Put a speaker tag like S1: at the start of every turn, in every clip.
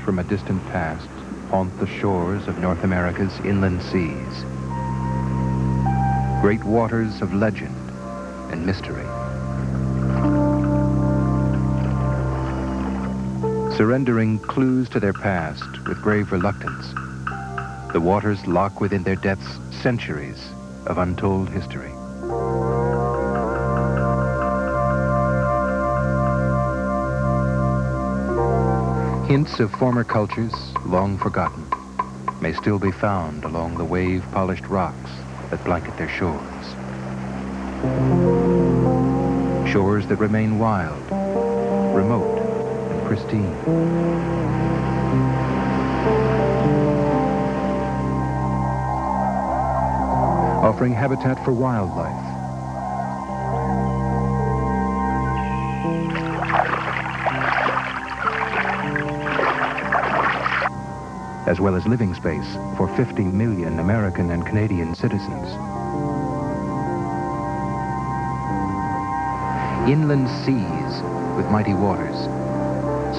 S1: from a distant past haunt the shores of North America's inland seas. Great waters of legend and mystery. Surrendering clues to their past with grave reluctance, the waters lock within their depths centuries of untold history. Hints of former cultures, long forgotten, may still be found along the wave-polished rocks that blanket their shores. Shores that remain wild, remote, and pristine. Offering habitat for wildlife, as well as living space for 50 million American and Canadian citizens. Inland seas with mighty waters,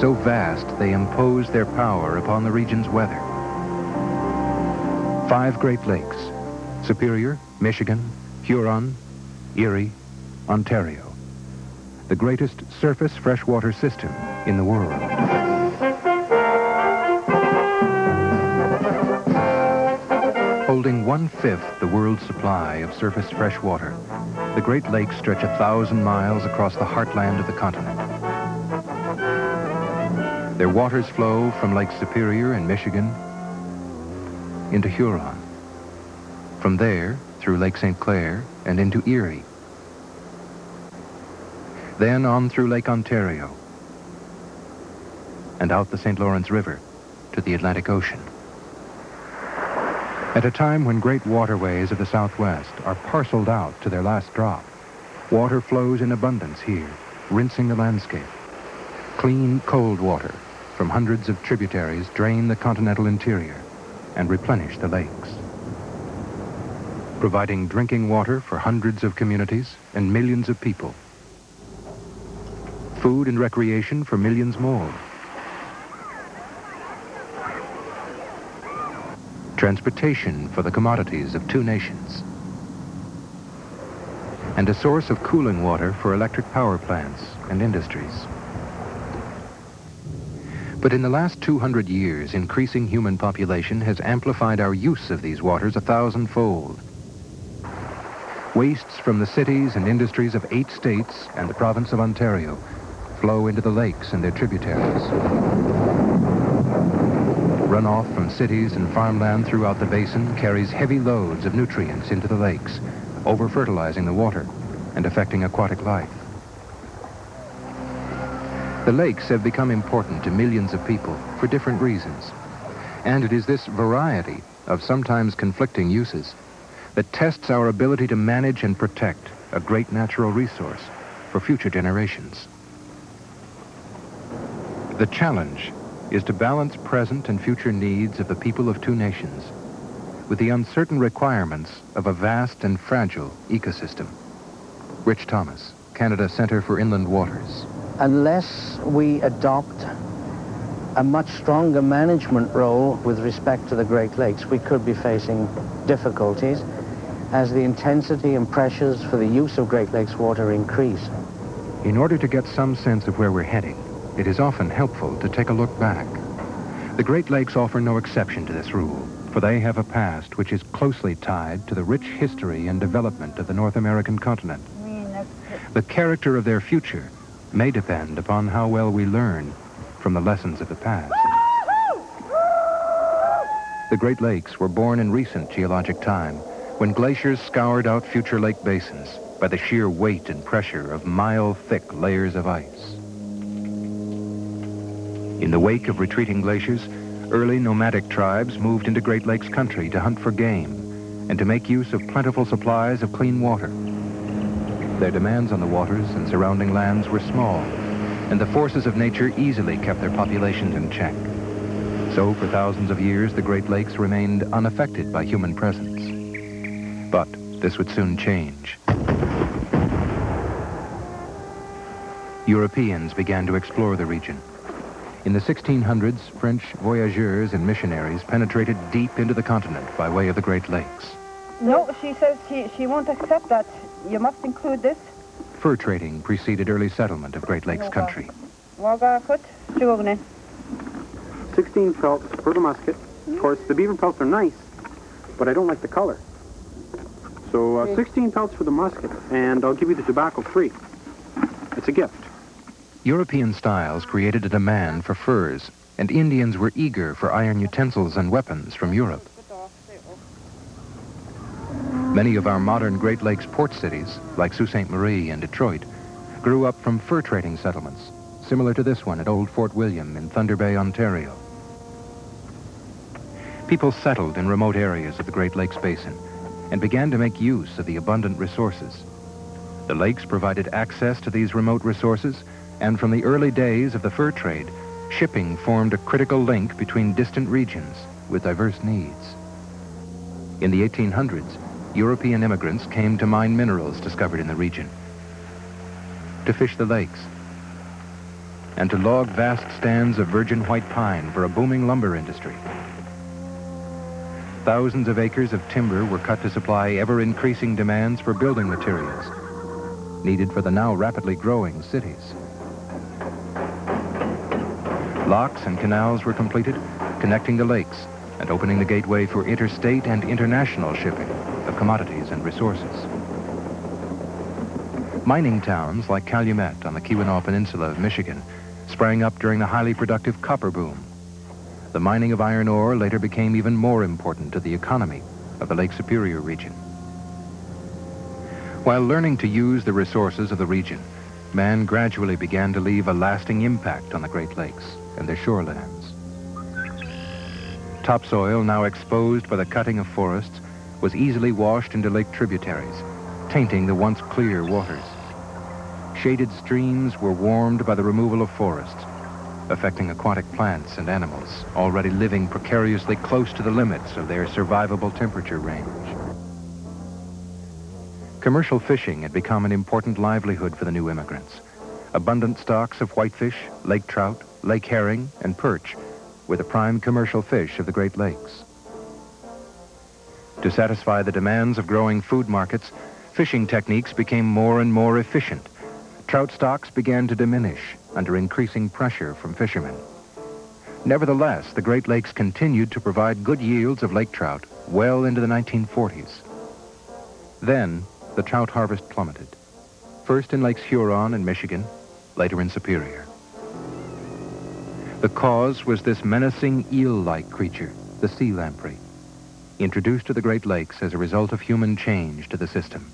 S1: so vast they impose their power upon the region's weather. 5 Great Lakes: Superior, Michigan, Huron, Erie, Ontario. The greatest surface freshwater system in the world. Holding 1/5 the world's supply of surface fresh water, the Great Lakes stretch 1,000 miles across the heartland of the continent. Their waters flow from Lake Superior in Michigan into Huron. From there, through Lake St. Clair and into Erie. Then on through Lake Ontario and out the St. Lawrence River to the Atlantic Ocean. At a time when great waterways of the Southwest are parceled out to their last drop, water flows in abundance here, rinsing the landscape. Clean, cold water from hundreds of tributaries drain the continental interior and replenish the lakes, providing drinking water for hundreds of communities and millions of people. Food and recreation for millions more. Transportation for the commodities of 2 nations. And a source of cooling water for electric power plants and industries. But in the last 200 years, increasing human population has amplified our use of these waters 1,000-fold. Wastes from the cities and industries of 8 states and the province of Ontario flow into the lakes and their tributaries. Runoff from cities and farmland throughout the basin carries heavy loads of nutrients into the lakes, over-fertilizing the water and affecting aquatic life. The lakes have become important to millions of people for different reasons, and it is this variety of sometimes conflicting uses that tests our ability to manage and protect a great natural resource for future generations. The challenge is to balance present and future needs of the people of 2 nations with the uncertain requirements of a vast and fragile ecosystem. Rich Thomas, Canada Centre for Inland Waters.
S2: Unless we adopt a much stronger management role with respect to the Great Lakes, we could be facing difficulties as the intensity and pressures for the use of Great Lakes water increase.
S1: In order to get some sense of where we're heading, it is often helpful to take a look back. The Great Lakes offer no exception to this rule, for they have a past which is closely tied to the rich history and development of the North American continent. The character of their future may depend upon how well we learn from the lessons of the past. The Great Lakes were born in recent geologic time, when glaciers scoured out future lake basins by the sheer weight and pressure of mile-thick layers of ice. In the wake of retreating glaciers, early nomadic tribes moved into Great Lakes country to hunt for game and to make use of plentiful supplies of clean water. Their demands on the waters and surrounding lands were small, and the forces of nature easily kept their populations in check. So for thousands of years, the Great Lakes remained unaffected by human presence. But this would soon change. Europeans began to explore the region. In the 1600s, French voyageurs and missionaries penetrated deep into the continent by way of the Great Lakes.
S3: No, she says she won't accept that. You must include this.
S1: Fur trading preceded early settlement of Great Lakes country.
S4: 16 pelts for the musket. Of course, the beaver pelts are nice, but I don't like the color. So 16 pelts for the musket, and I'll give you the tobacco free. It's a gift.
S1: European styles created a demand for furs, and Indians were eager for iron utensils and weapons from Europe. Many of our modern Great Lakes port cities, like Sault Ste. Marie and Detroit, grew up from fur trading settlements, similar to this one at Old Fort William in Thunder Bay, Ontario. People settled in remote areas of the Great Lakes Basin and began to make use of the abundant resources. The lakes provided access to these remote resources, and from the early days of the fur trade, shipping formed a critical link between distant regions with diverse needs. In the 1800s, European immigrants came to mine minerals discovered in the region, to fish the lakes, and to log vast stands of virgin white pine for a booming lumber industry. Thousands of acres of timber were cut to supply ever-increasing demands for building materials, needed for the now rapidly growing cities. Locks and canals were completed, connecting the lakes and opening the gateway for interstate and international shipping of commodities and resources. Mining towns like Calumet on the Keweenaw Peninsula of Michigan sprang up during the highly productive copper boom. The mining of iron ore later became even more important to the economy of the Lake Superior region. While learning to use the resources of the region, man gradually began to leave a lasting impact on the Great Lakes and their shorelands. Topsoil, now exposed by the cutting of forests, was easily washed into lake tributaries, tainting the once clear waters. Shaded streams were warmed by the removal of forests, affecting aquatic plants and animals already living precariously close to the limits of their survivable temperature range. Commercial fishing had become an important livelihood for the new immigrants. Abundant stocks of whitefish, lake trout, lake herring, and perch were the prime commercial fish of the Great Lakes. To satisfy the demands of growing food markets, fishing techniques became more and more efficient. Trout stocks began to diminish under increasing pressure from fishermen. Nevertheless, the Great Lakes continued to provide good yields of lake trout well into the 1940s. Then, the trout harvest plummeted, first in Lakes Huron and Michigan, later in Superior. The cause was this menacing eel-like creature, the sea lamprey, introduced to the Great Lakes as a result of human change to the system.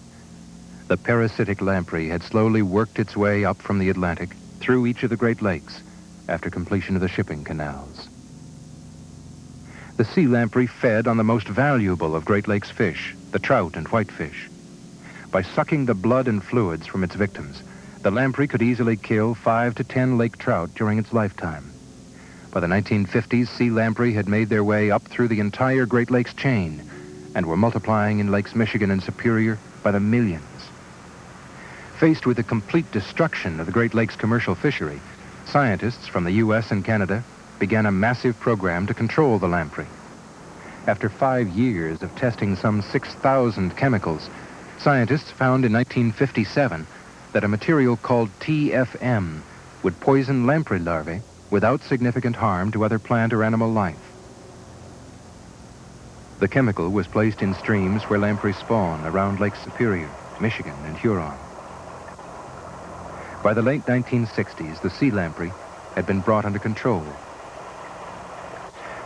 S1: The parasitic lamprey had slowly worked its way up from the Atlantic through each of the Great Lakes after completion of the shipping canals. The sea lamprey fed on the most valuable of Great Lakes fish, the trout and whitefish. By sucking the blood and fluids from its victims, the lamprey could easily kill 5 to 10 lake trout during its lifetime. By the 1950s, sea lamprey had made their way up through the entire Great Lakes chain and were multiplying in Lakes Michigan and Superior by the millions. Faced with the complete destruction of the Great Lakes commercial fishery, scientists from the U.S. and Canada began a massive program to control the lamprey. After 5 years of testing some 6,000 chemicals, scientists found in 1957 that a material called TFM would poison lamprey larvae without significant harm to other plant or animal life. The chemical was placed in streams where lamprey spawn around Lake Superior, Michigan, and Huron. By the late 1960s, the sea lamprey had been brought under control.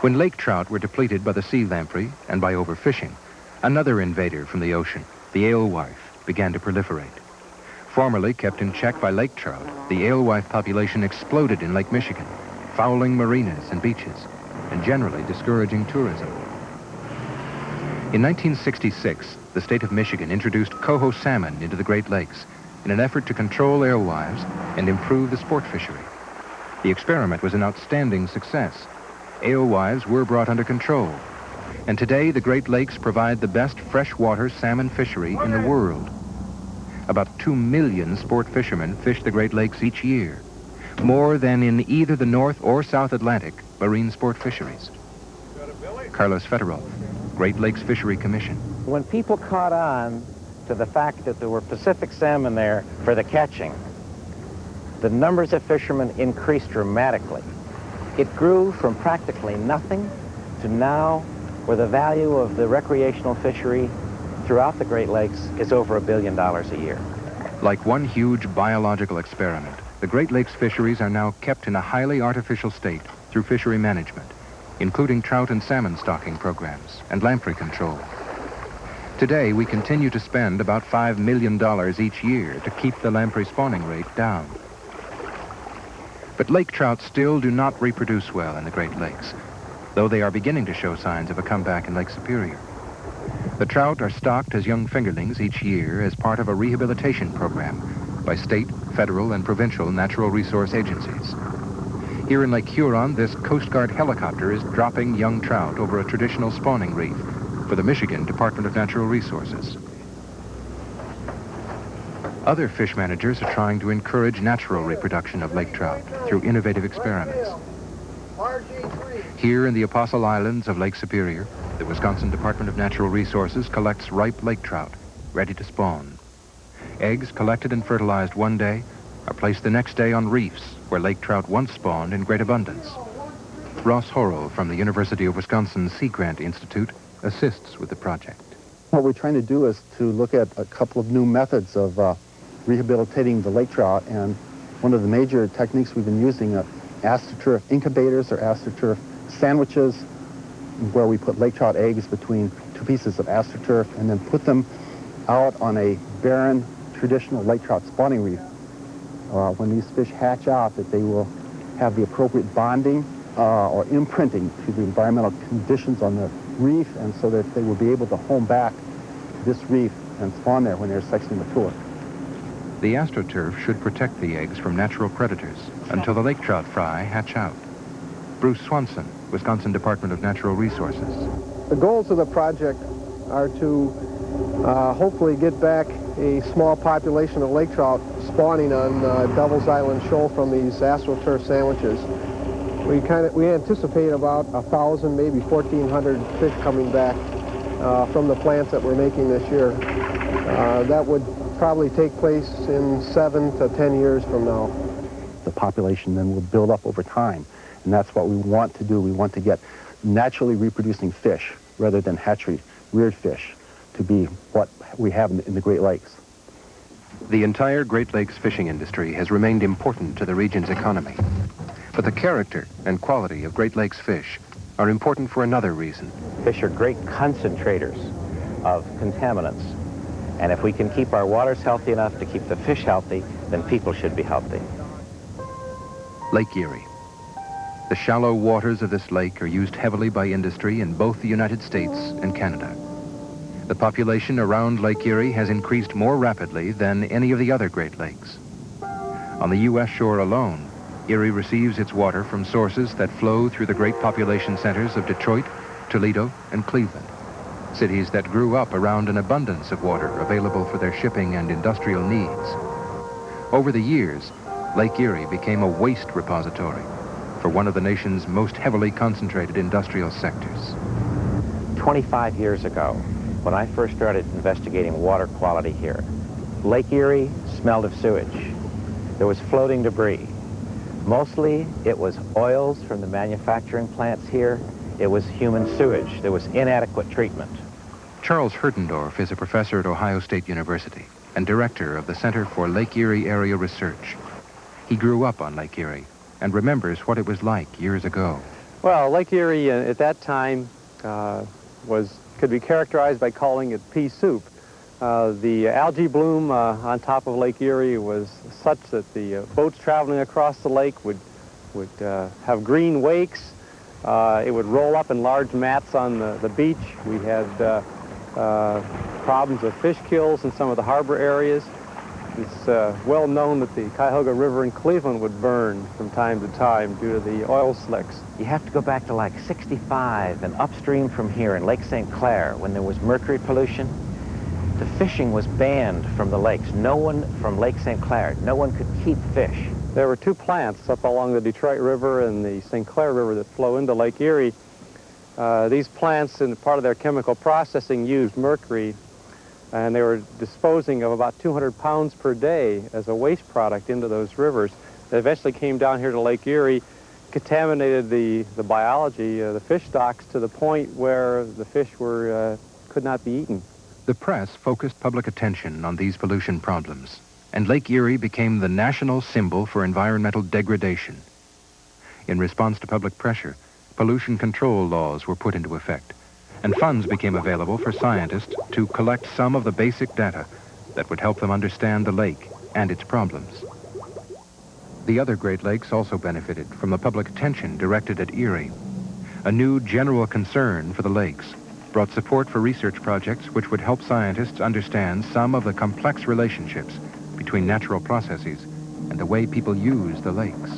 S1: When lake trout were depleted by the sea lamprey and by overfishing, another invader from the ocean, the alewife, began to proliferate. Formerly kept in check by lake trout, the alewife population exploded in Lake Michigan, fouling marinas and beaches, and generally discouraging tourism. In 1966, the state of Michigan introduced coho salmon into the Great Lakes in an effort to control alewives and improve the sport fishery. The experiment was an outstanding success. Alewives were brought under control, and today the Great Lakes provide the best freshwater salmon fishery in the world. About 2 million sport fishermen fish the Great Lakes each year. more than in either the North or South Atlantic marine sport fisheries. Carlos Fedorov, Great Lakes Fishery Commission.
S2: When people caught on to the fact that there were Pacific salmon there for the catching, the numbers of fishermen increased dramatically. It grew from practically nothing to now where the value of the recreational fishery throughout the Great Lakes is over $1 billion a year.
S1: Like one huge biological experiment, the Great Lakes fisheries are now kept in a highly artificial state through fishery management, including trout and salmon stocking programs and lamprey control. Today, we continue to spend about $5 million each year to keep the lamprey spawning rate down. But lake trout still do not reproduce well in the Great Lakes, though they are beginning to show signs of a comeback in Lake Superior. The trout are stocked as young fingerlings each year as part of a rehabilitation program by state, federal, and provincial natural resource agencies. Here in Lake Huron, this Coast Guard helicopter is dropping young trout over a traditional spawning reef for the Michigan Department of Natural Resources. Other fish managers are trying to encourage natural reproduction of lake trout through innovative experiments. Here in the Apostle Islands of Lake Superior, the Wisconsin Department of Natural Resources collects ripe lake trout, ready to spawn. Eggs collected and fertilized one day are placed the next day on reefs where lake trout once spawned in great abundance. Ross Horrell from the University of Wisconsin Sea Grant Institute assists with the project.
S5: What we're trying to do is to look at a couple of new methods of rehabilitating the lake trout, and one of the major techniques we've been using are astroturf incubators or astroturf sandwiches, where we put lake trout eggs between two pieces of astroturf and then put them out on a barren traditional lake trout spawning reef. When these fish hatch out, that they will have the appropriate bonding or imprinting to the environmental conditions on the reef, and so that they will be able to home back to this reef and spawn there when they're sexually mature.
S1: The astroturf should protect the eggs from natural predators until the lake trout fry hatch out. Bruce Swanson, Wisconsin Department of Natural Resources.
S6: The goals of the project are to hopefully get back a small population of lake trout spawning on Devil's Island Shoal from these astroturf sandwiches. We anticipate about 1,000, maybe 1,400 fish coming back from the plants that we're making this year. That would probably take place in 7 to 10 years from now.
S5: The population then will build up over time, and that's what we want to do. We want to get naturally reproducing fish rather than hatchery reared fish to be what we have in the Great Lakes.
S1: The entire Great Lakes fishing industry has remained important to the region's economy. But the character and quality of Great Lakes fish are important for another reason.
S2: Fish are great concentrators of contaminants. And if we can keep our waters healthy enough to keep the fish healthy, then people should be healthy.
S1: Lake Erie. The shallow waters of this lake are used heavily by industry in both the United States and Canada. The population around Lake Erie has increased more rapidly than any of the other Great Lakes. On the U.S. shore alone, Erie receives its water from sources that flow through the great population centers of Detroit, Toledo, and Cleveland, cities that grew up around an abundance of water available for their shipping and industrial needs. Over the years, Lake Erie became a waste repository for one of the nation's most heavily concentrated industrial sectors.
S2: 25 years ago, when I first started investigating water quality here, Lake Erie smelled of sewage. There was floating debris. Mostly, it was oils from the manufacturing plants here. It was human sewage. There was inadequate treatment.
S1: Charles Herdendorf is a professor at Ohio State University and director of the Center for Lake Erie Area Research. He grew up on Lake Erie and remembers what it was like years ago.
S7: Well, Lake Erie at that time could be characterized by calling it pea soup. The algae bloom on top of Lake Erie was such that the boats traveling across the lake would have green wakes. It would roll up in large mats on the beach. We had problems with fish kills in some of the harbor areas. It's well known that the Cuyahoga River in Cleveland would burn from time to time due to the oil slicks.
S2: You have to go back to like 65 and upstream from here in Lake St. Clair when there was mercury pollution. The fishing was banned from the lakes. No one from Lake St. Clair, no one could keep fish
S7: There were two plants up along the Detroit River and the St. Clair River that flow into Lake Erie. These plants, in part of their chemical processing, used mercury, and they were disposing of about 200 pounds per day as a waste product into those rivers. They eventually came down here to Lake Erie, contaminated the biology, the fish stocks, to the point where the fish could not be eaten.
S1: The press focused public attention on these pollution problems, and Lake Erie became the national symbol for environmental degradation. In response to public pressure, pollution control laws were put into effect, and funds became available for scientists to collect some of the basic data that would help them understand the lake and its problems. The other Great Lakes also benefited from the public attention directed at Erie. A new general concern for the lakes brought support for research projects which would help scientists understand some of the complex relationships between natural processes and the way people use the lakes.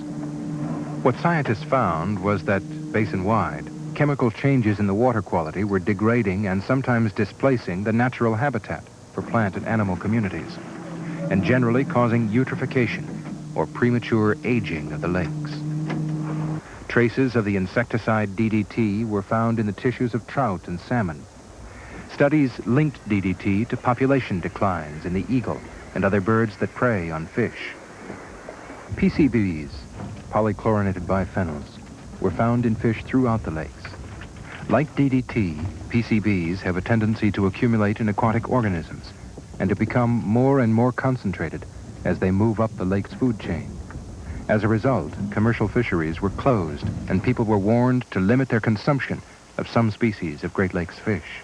S1: What scientists found was that, basin-wide, chemical changes in the water quality were degrading and sometimes displacing the natural habitat for plant and animal communities, and generally causing eutrophication, or premature aging of the lakes. Traces of the insecticide DDT were found in the tissues of trout and salmon. Studies linked DDT to population declines in the eagle and other birds that prey on fish. PCBs, polychlorinated biphenyls, were found in fish throughout the lakes. Like DDT, PCBs have a tendency to accumulate in aquatic organisms and to become more and more concentrated as they move up the lake's food chain. As a result, commercial fisheries were closed and people were warned to limit their consumption of some species of Great Lakes fish.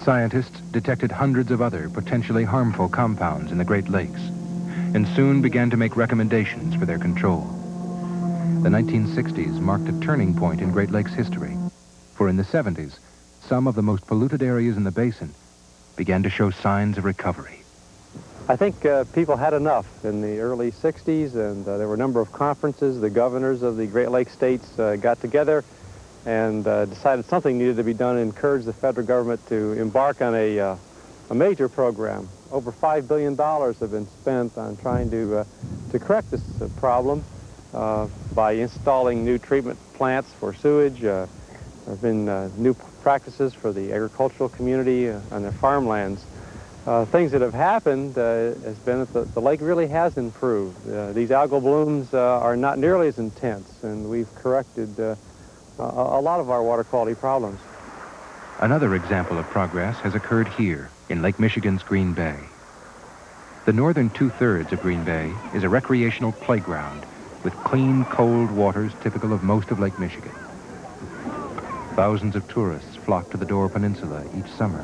S1: Scientists detected hundreds of other potentially harmful compounds in the Great Lakes and soon began to make recommendations for their control. The 1960s marked a turning point in Great Lakes history, for in the 70s, some of the most polluted areas in the basin began to show signs of recovery.
S7: I think people had enough in the early 60s, and there were a number of conferences. The governors of the Great Lakes states got together and decided something needed to be done and encouraged the federal government to embark on a major program. Over $5 billion have been spent on trying to correct this problem by installing new treatment plants for sewage. There have been new practices for the agricultural community on their farmlands. Things that have happened has been that the lake really has improved. These algal blooms are not nearly as intense, and we've corrected a lot of our water quality problems.
S1: Another example of progress has occurred here in Lake Michigan's Green Bay. The northern two-thirds of Green Bay is a recreational playground with clean, cold waters typical of most of Lake Michigan. Thousands of tourists flock to the Door Peninsula each summer.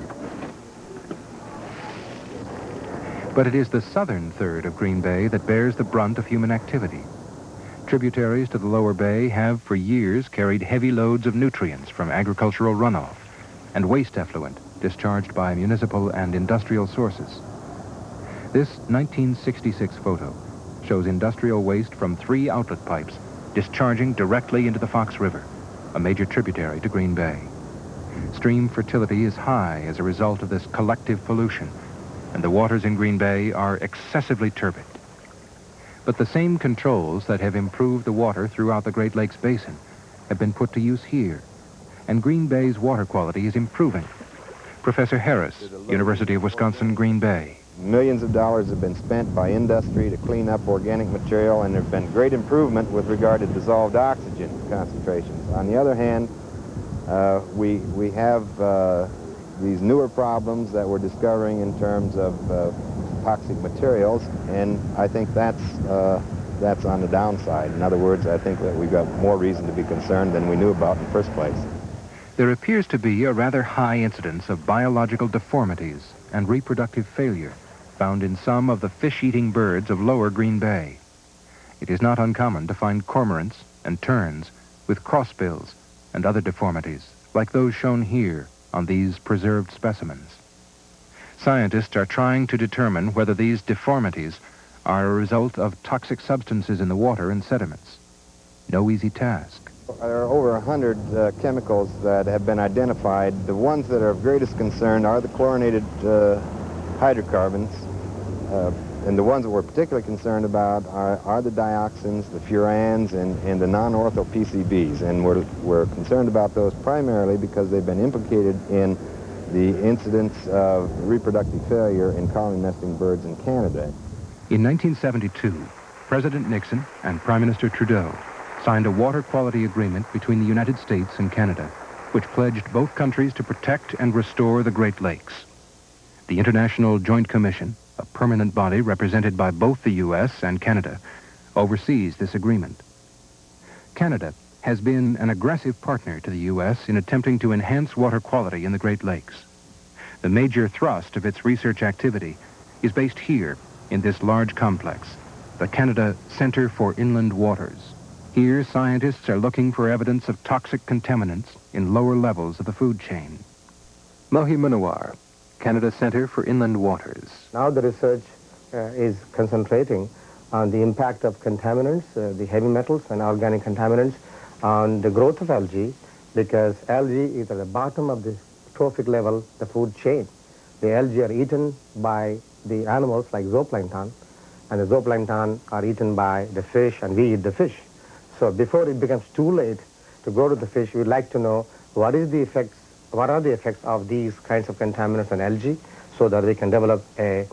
S1: But it is the southern third of Green Bay that bears the brunt of human activity. Tributaries to the lower bay have for years carried heavy loads of nutrients from agricultural runoff and waste effluent discharged by municipal and industrial sources. This 1966 photo shows industrial waste from 3 outlet pipes discharging directly into the Fox River, a major tributary to Green Bay. Stream fertility is high as a result of this collective pollution, and the waters in Green Bay are excessively turbid. But the same controls that have improved the water throughout the Great Lakes Basin have been put to use here, and Green Bay's water quality is improving. Professor Harris, University of Wisconsin, Green Bay.
S8: Millions of dollars have been spent by industry to clean up organic material, and there have been great improvement with regard to dissolved oxygen concentrations. On the other hand, we have these newer problems that we're discovering in terms of toxic materials, and I think that's on the downside. In other words, I think that we've got more reason to be concerned than we knew about in the first place.
S1: There appears to be a rather high incidence of biological deformities and reproductive failure found in some of the fish-eating birds of lower Green Bay. It is not uncommon to find cormorants and terns with crossbills and other deformities, like those shown here on these preserved specimens. Scientists are trying to determine whether these deformities are a result of toxic substances in the water and sediments. No easy task.
S8: There are over 100 chemicals that have been identified. The ones that are of greatest concern are the chlorinated hydrocarbons, And the ones that we're particularly concerned about are the dioxins, the furans, and the non-ortho PCBs. And we're concerned about those primarily because they've been implicated in the incidence of reproductive failure in colony nesting birds in Canada.
S1: In 1972, President Nixon and Prime Minister Trudeau signed a water quality agreement between the United States and Canada, which pledged both countries to protect and restore the Great Lakes. The International Joint Commission, a permanent body represented by both the U.S. and Canada, oversees this agreement. Canada has been an aggressive partner to the U.S. in attempting to enhance water quality in the Great Lakes. The major thrust of its research activity is based here in this large complex, the Canada Centre for Inland Waters. Here, scientists are looking for evidence of toxic contaminants in lower levels of the food chain. Mohi Munawar, Canada Centre for Inland Waters.
S9: Now the research is concentrating on the impact of contaminants, the heavy metals and organic contaminants, on the growth of algae, because algae is at the bottom of the trophic level, the food chain. The algae are eaten by the animals like zooplankton, and the zooplankton are eaten by the fish, and we eat the fish. So before it becomes too late to go to the fish, we'd like to know what are the effects of these kinds of contaminants on algae, so that we can develop a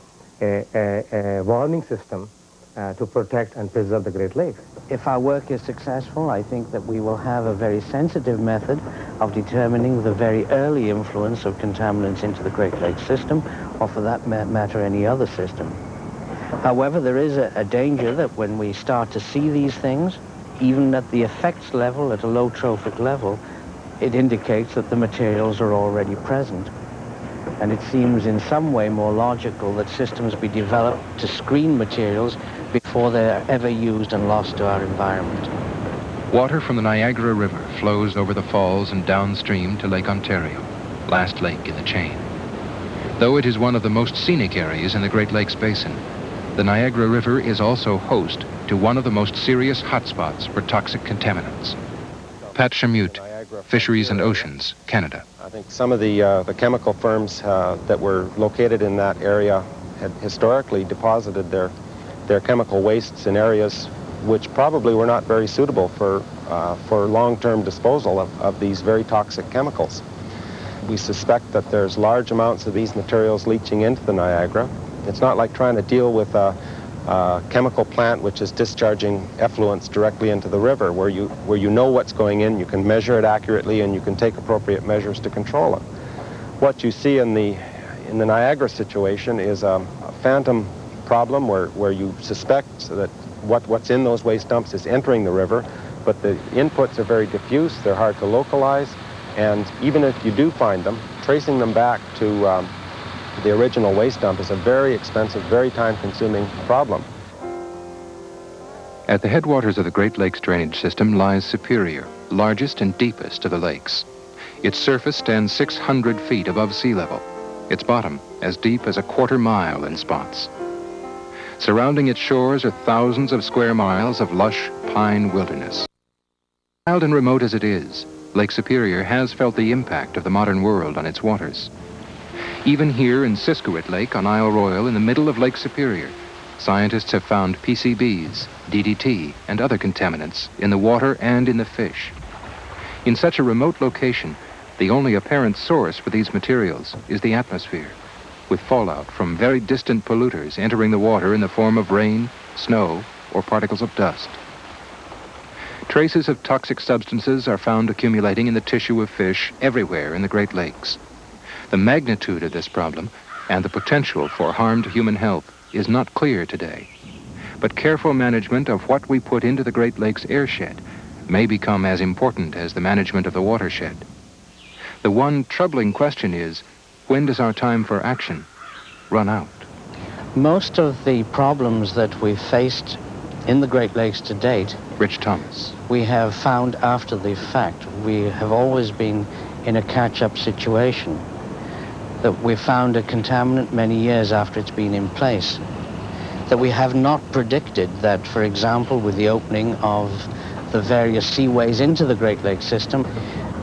S9: warning system to protect and preserve the Great Lakes.
S2: If our work is successful, I think that we will have a very sensitive method of determining the very early influence of contaminants into the Great Lakes system, or for that matter, any other system. However, there is a danger that when we start to see these things, even at the effects level, at a low trophic level, it indicates that the materials are already present. And it seems in some way more logical that systems be developed to screen materials before they're ever used and lost to our environment.
S1: Water from the Niagara River flows over the falls and downstream to Lake Ontario, last lake in the chain. Though it is one of the most scenic areas in the Great Lakes Basin, the Niagara River is also host to one of the most serious hotspots for toxic contaminants. Pat Chamute, Fisheries and Oceans, Canada.
S10: I think some of the chemical firms that were located in that area had historically deposited their chemical wastes in areas which probably were not very suitable for long-term disposal of these very toxic chemicals. We suspect that there's large amounts of these materials leaching into the Niagara. It's not like trying to deal with a chemical plant which is discharging effluents directly into the river, where you know what's going in, you can measure it accurately, and you can take appropriate measures to control it. What you see in the Niagara situation is a phantom problem where you suspect that what's in those waste dumps is entering the river, but the inputs are very diffuse, they're hard to localize, and even if you do find them, tracing them back to the original waste dump is a very expensive, very time-consuming problem.
S1: At the headwaters of the Great Lakes drainage system lies Superior, largest and deepest of the lakes. Its surface stands 600 feet above sea level, its bottom as deep as a quarter-mile in spots. Surrounding its shores are thousands of square miles of lush pine wilderness. Wild and remote as it is, Lake Superior has felt the impact of the modern world on its waters. Even here in Siskiwit Lake on Isle Royal, in the middle of Lake Superior, scientists have found PCBs, DDT, and other contaminants in the water and in the fish. In such a remote location, the only apparent source for these materials is the atmosphere, with fallout from very distant polluters entering the water in the form of rain, snow, or particles of dust. Traces of toxic substances are found accumulating in the tissue of fish everywhere in the Great Lakes. The magnitude of this problem and the potential for harm to human health is not clear today. But careful management of what we put into the Great Lakes airshed may become as important as the management of the watershed. The one troubling question is, when does our time for action run out?
S2: Most of the problems that we've faced in the Great Lakes to date,
S1: Rich Thomas,
S2: we have found after the fact. We have always been in a catch-up situation, that we found a contaminant many years after it's been in place, that we have not predicted that, for example, with the opening of the various seaways into the Great Lakes system,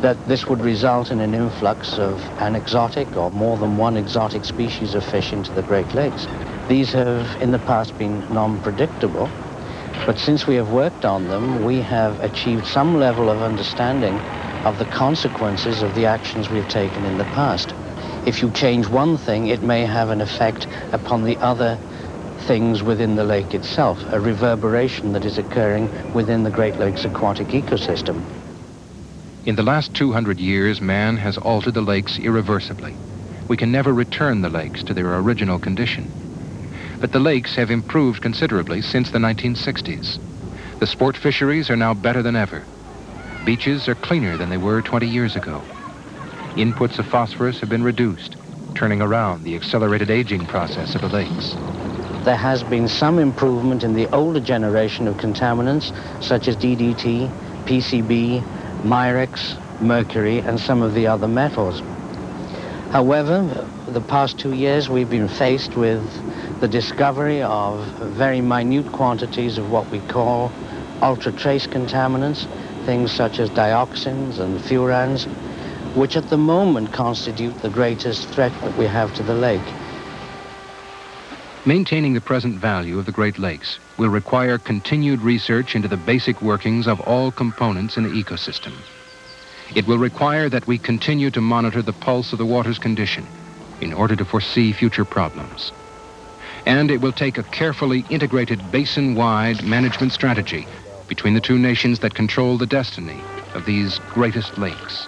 S2: that this would result in an influx of an exotic or more than one exotic species of fish into the Great Lakes. These have in the past been non-predictable, but since we have worked on them, we have achieved some level of understanding of the consequences of the actions we've taken in the past. If you change one thing, it may have an effect upon the other things within the lake itself, a reverberation that is occurring within the Great Lakes aquatic ecosystem.
S1: In the last 200 years, man has altered the lakes irreversibly. We can never return the lakes to their original condition. But the lakes have improved considerably since the 1960s. The sport fisheries are now better than ever. Beaches are cleaner than they were 20 years ago. Inputs of phosphorus have been reduced, turning around the accelerated aging process of the lakes.
S2: There has been some improvement in the older generation of contaminants, such as DDT, PCB, Mirex, mercury, and some of the other metals. However, the past 2 years we've been faced with the discovery of very minute quantities of what we call ultra-trace contaminants, things such as dioxins and furans, which at the moment constitute the greatest threat that we have to the lake.
S1: Maintaining the present value of the Great Lakes will require continued research into the basic workings of all components in the ecosystem. It will require that we continue to monitor the pulse of the water's condition in order to foresee future problems. And it will take a carefully integrated basin-wide management strategy between the two nations that control the destiny of these greatest lakes.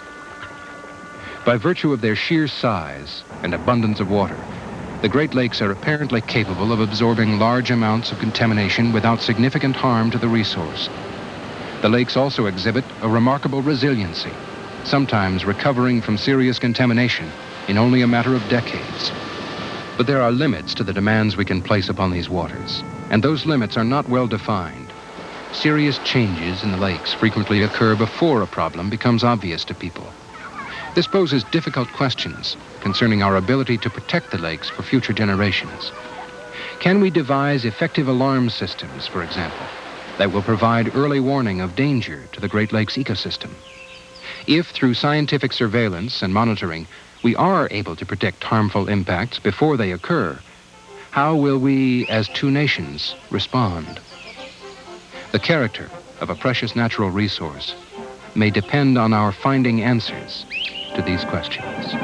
S1: By virtue of their sheer size and abundance of water, the Great Lakes are apparently capable of absorbing large amounts of contamination without significant harm to the resource. The lakes also exhibit a remarkable resiliency, sometimes recovering from serious contamination in only a matter of decades. But there are limits to the demands we can place upon these waters, and those limits are not well defined. Serious changes in the lakes frequently occur before a problem becomes obvious to people. This poses difficult questions concerning our ability to protect the lakes for future generations. Can we devise effective alarm systems, for example, that will provide early warning of danger to the Great Lakes ecosystem? If, through scientific surveillance and monitoring, we are able to predict harmful impacts before they occur, how will we, as two nations, respond? The character of a precious natural resource may depend on our finding answers to these questions.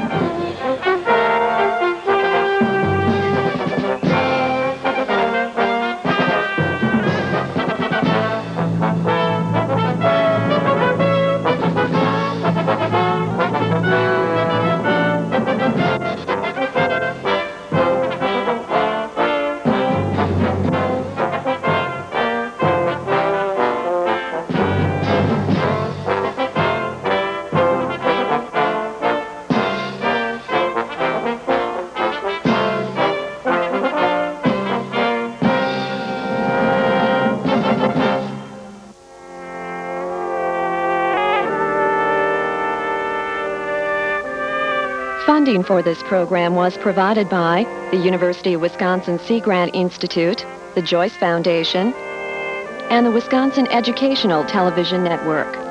S11: Funding for this program was provided by the University of Wisconsin Sea Grant Institute, the Joyce Foundation, and the Wisconsin Educational Television Network.